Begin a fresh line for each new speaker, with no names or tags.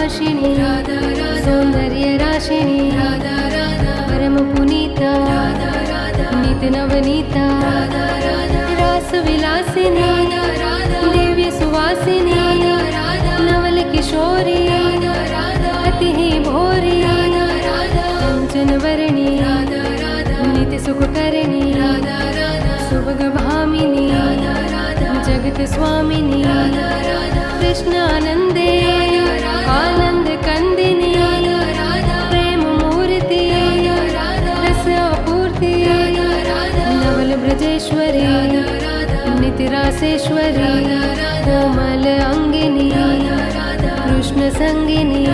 भाषिणी सौंदर्य राशिणी परम पुनीता नित नवनीता रास विलासिनी दिव्य सुवासिनी नवल किशोरी अति ही भोरी कंचन वर्णी नित्य सुख करणी सुभग भामिनी जगत स्वामिनी कृष्णानंदे आनंद कंदिनी प्रेम मूर्ति रस आपूर्ति नवल ब्रजेश्वरी नित्य रासेश्वरी कोमल अंगिनी कृष्ण संगिनी